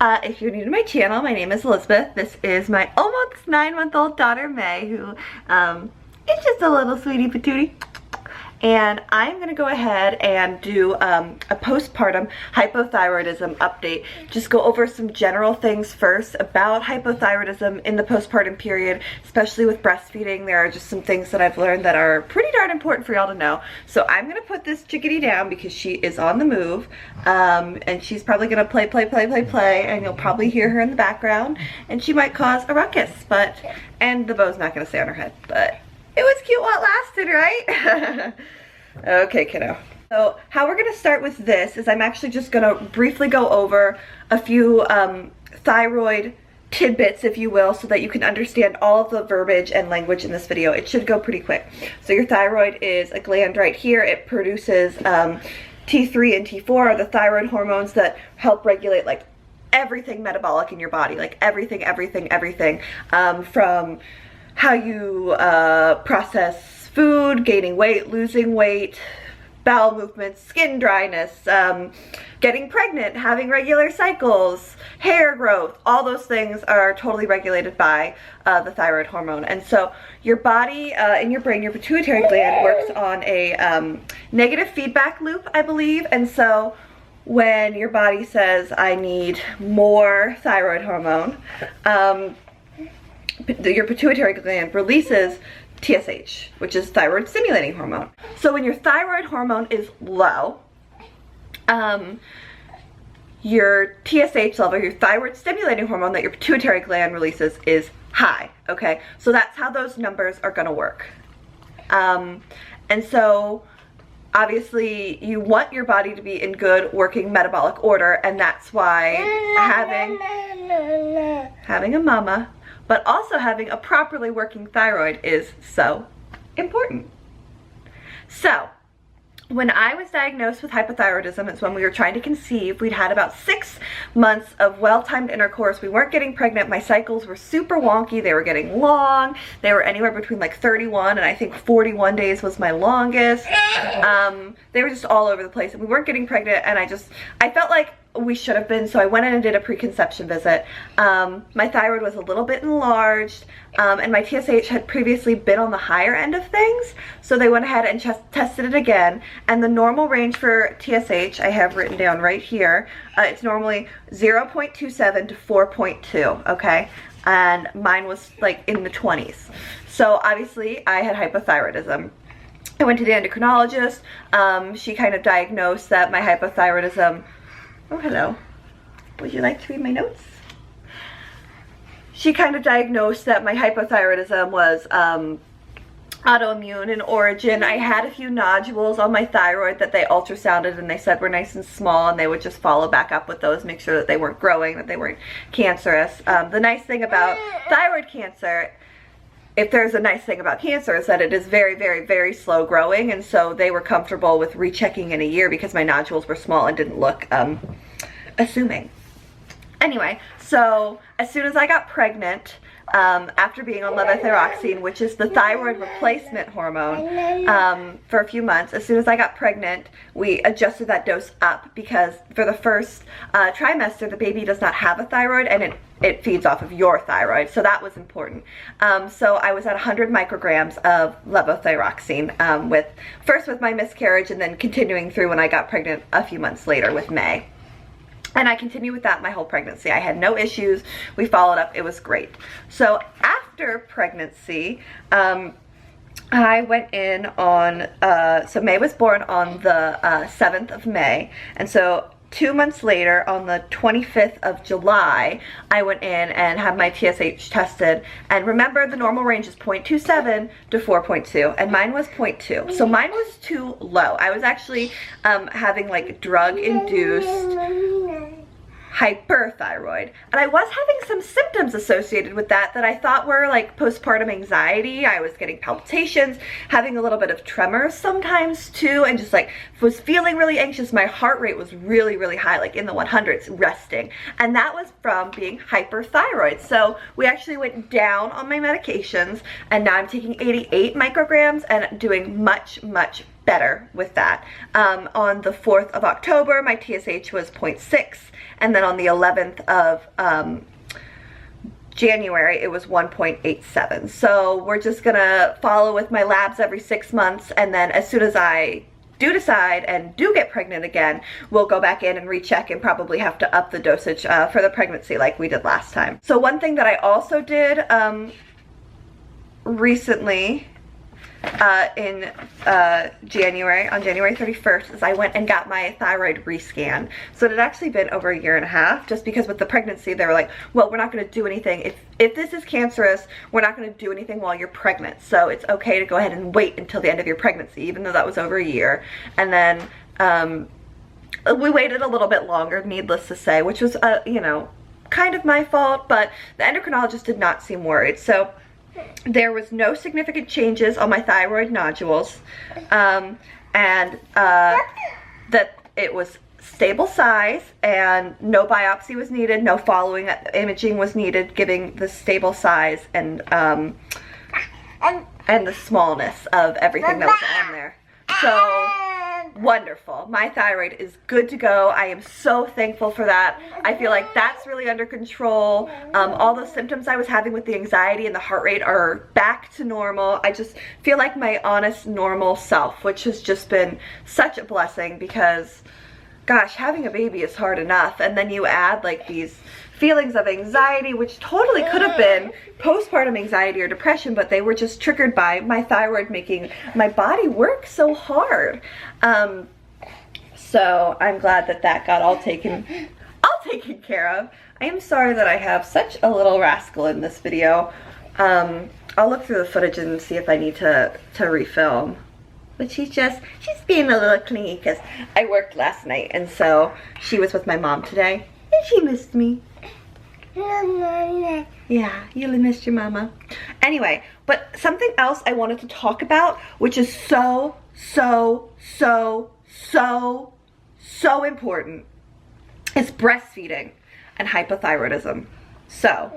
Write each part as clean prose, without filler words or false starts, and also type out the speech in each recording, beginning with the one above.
If you're new to my channel, my name is Elizabeth. This is my almost 9-month-old daughter, May, who is just a little sweetie patootie. And I'm going to go ahead and do a postpartum hypothyroidism update. Just go over some general things first about hypothyroidism in the postpartum period, especially with breastfeeding. There are just some things that I've learned that are pretty darn important for y'all to know. So I'm going to put this chickadee down because she is on the move, and she's probably going to play, and you'll probably hear her in the background, and she might cause a ruckus, and the bow's not going to stay on her head, but it was cute while it lasted, right? Okay, kiddo. So how we're going to start with this is I'm actually just going to briefly go over a few thyroid tidbits, if you will, so that you can understand all of the verbiage and language in this video. It should go pretty quick. So your thyroid is a gland right here. It produces T3 and T4 are the thyroid hormones that help regulate like everything metabolic in your body, like everything, from how you process food, gaining weight, losing weight, bowel movements, skin dryness, getting pregnant, having regular cycles, hair growth. All those things are totally regulated by the thyroid hormone. And so your body and your brain, your pituitary gland, works on a negative feedback loop, I believe. And so when your body says, I need more thyroid hormone, your pituitary gland releases TSH, which is thyroid stimulating hormone. So when your thyroid hormone is low, your TSH level, your thyroid stimulating hormone that your pituitary gland releases, is high, okay? So that's how those numbers are gonna work. And so obviously you want your body to be in good working metabolic order, and that's why having a mama, but also having a properly working thyroid is so important. So when I was diagnosed with hypothyroidism, it's when we were trying to conceive. We'd had about 6 months of well-timed intercourse. We weren't getting pregnant. My cycles were super wonky. They were getting long. They were anywhere between like 31 and I think 41 days was my longest. They were just all over the place, and we weren't getting pregnant, and I felt like we should have been, so I went in and did a preconception visit. My thyroid was a little bit enlarged, and my TSH had previously been on the higher end of things, so they went ahead and tested it again, and the normal range for TSH I have written down right here. It's normally 0.27 to 4.2, okay? And mine was like in the 20s. So obviously I had hypothyroidism. I went to the endocrinologist. She kind of diagnosed that my hypothyroidism. Oh, hello. Would you like to read my notes? She kind of diagnosed that my hypothyroidism was autoimmune in origin. I had a few nodules on my thyroid that they ultrasounded, and they said were nice and small, and they would just follow back up with those, make sure that they weren't growing, that they weren't cancerous. The nice thing about thyroid cancer, if there's a nice thing about cancer, is that it is very slow growing, and so they were comfortable with rechecking in a year because my nodules were small and didn't look assuming. Anyway, so as soon as I got pregnant, after being on levothyroxine, which is the thyroid replacement hormone, for a few months, as soon as I got pregnant, we adjusted that dose up because for the first trimester, the baby does not have a thyroid, and it feeds off of your thyroid, so that was important. So I was at 100 micrograms of levothyroxine, first with my miscarriage, and then continuing through when I got pregnant a few months later with May. And I continued with that my whole pregnancy. I had no issues. We followed up. It was great. So after pregnancy, I went in on, so May was born on the 7th of May. And so 2 months later, on the 25th of July, I went in and had my TSH tested. And remember, the normal range is 0.27 to 4.2, and mine was 0.2. So mine was too low. I was actually having like drug-induced hyperthyroid, and I was having some symptoms associated with that I thought were like postpartum anxiety. I was getting palpitations, having a little bit of tremors sometimes too, and just like was feeling really anxious. My heart rate was really high, like in the 100s, resting, and that was from being hyperthyroid. So we actually went down on my medications, and now I'm taking 88 micrograms and doing much better with that. On the 4th of October, my TSH was 0.6, and then on the 11th of January, it was 1.87. So we're just gonna follow with my labs every 6 months, and then as soon as I do decide and do get pregnant again, we'll go back in and recheck and probably have to up the dosage for the pregnancy like we did last time. So one thing that I also did recently in January, on January 31st, is I went and got my Thyroid Rescan. So it had actually been over 1.5 years, just because with the pregnancy they were like, well, we're not going to do anything. If this is cancerous, we're not going to do anything while you're pregnant. So it's okay to go ahead and wait until the end of your pregnancy, even though that was over 1 year. And then we waited a little bit longer, needless to say, which was, you know, kind of my fault, but the endocrinologist did not seem worried. So there was no significant changes on my thyroid nodules, and that it was stable size, and no biopsy was needed, no following imaging was needed, giving the stable size and the smallness of everything that was on there. So wonderful. My thyroid is good to go. I am so thankful for that. I feel like that's really under control. All those symptoms I was having with the anxiety and the heart rate are back to normal. I just feel like my honest, normal self, which has just been such a blessing, because gosh, having a baby is hard enough, and then you add like these feelings of anxiety, which totally could have been postpartum anxiety or depression, but they were just triggered by my thyroid making my body work so hard. So I'm glad that that got all taken care of. I am sorry that I have such a little rascal in this video. I'll look through the footage and see if I need to refilm. But she's being a little clingy because I worked last night, and so she was with my mom today, and she missed me. Yeah, you missed your mama. Anyway, but something else I wanted to talk about, which is so important, is breastfeeding and hypothyroidism. So,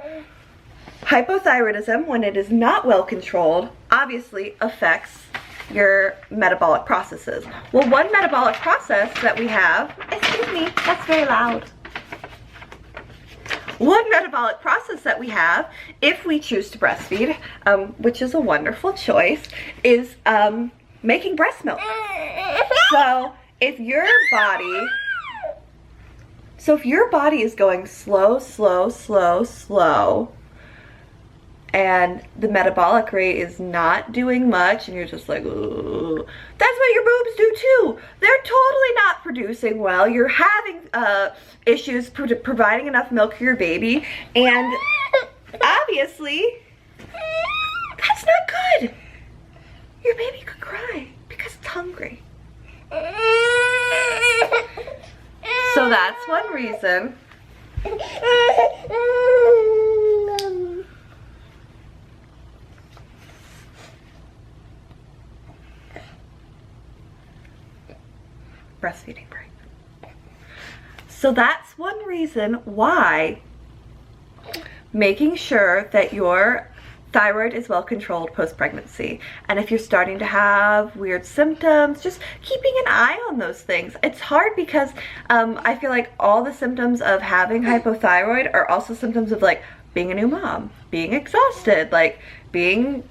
hypothyroidism, when it is not well controlled, obviously affects your metabolic processes. Well, one metabolic process that we have, excuse me, that's very loud. One metabolic process that we have, if we choose to breastfeed, which is a wonderful choice, is making breast milk. So if your body is going slow, and the metabolic rate is not doing much, and you're just like, ooh, that's what your boobs do too. They're totally not producing well. You're having issues providing enough milk for your baby, and obviously, that's not good. Your baby could cry because it's hungry. So that's one reason. Breastfeeding break. So that's one reason why making sure that your thyroid is well controlled post-pregnancy. And if you're starting to have weird symptoms, just keeping an eye on those things. It's hard because I feel like all the symptoms of having hypothyroid are also symptoms of like being a new mom, being exhausted, like being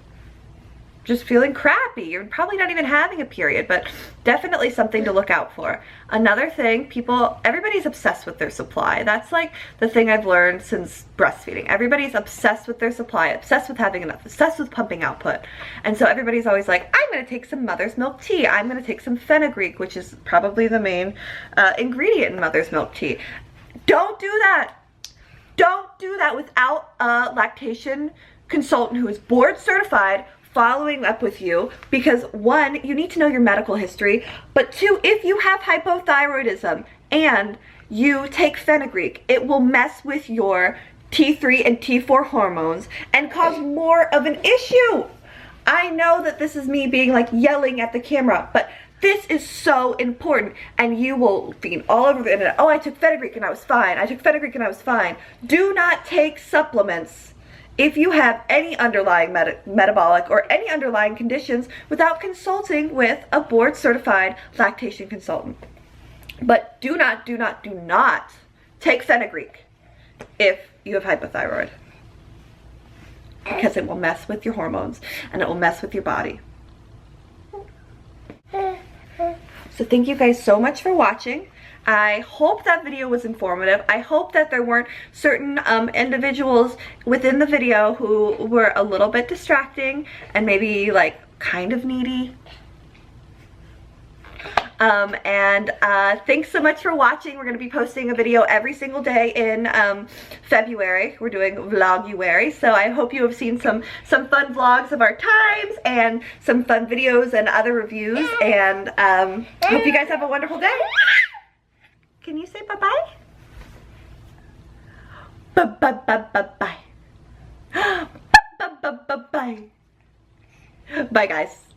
just feeling crappy. You're probably not even having a period, but definitely something to look out for. Another thing, everybody's obsessed with their supply. That's like the thing I've learned since breastfeeding. Everybody's obsessed with their supply, obsessed with having enough, obsessed with pumping output. And so everybody's always like, I'm gonna take some mother's milk tea. I'm gonna take some fenugreek, which is probably the main ingredient in mother's milk tea. Don't do that. Don't do that without a lactation consultant who is board certified following up with you, because one, you need to know your medical history, but two, if you have hypothyroidism and you take fenugreek, it will mess with your T3 and T4 hormones and cause more of an issue. I know that this is me being like yelling at the camera, but this is so important, and you will be all over the internet. Oh, I took fenugreek and I was fine. I took fenugreek and I was fine. Do not take supplements if you have any underlying metabolic or any underlying conditions without consulting with a board certified lactation consultant. But do not take fenugreek if you have hypothyroid, because it will mess with your hormones and it will mess with your body. So thank you guys so much for watching. I hope that video was informative. I hope that there weren't certain individuals within the video who were a little bit distracting and maybe like kind of needy. Thanks so much for watching. We're going to be posting a video every single day in February. We're doing Vloguary, so I hope you have seen some fun vlogs of our times and some fun videos and other reviews, and hope you guys have a wonderful day. Can you say bye-bye? Bye-bye-bye-bye-bye. Bye-bye-bye-bye. Bye, guys.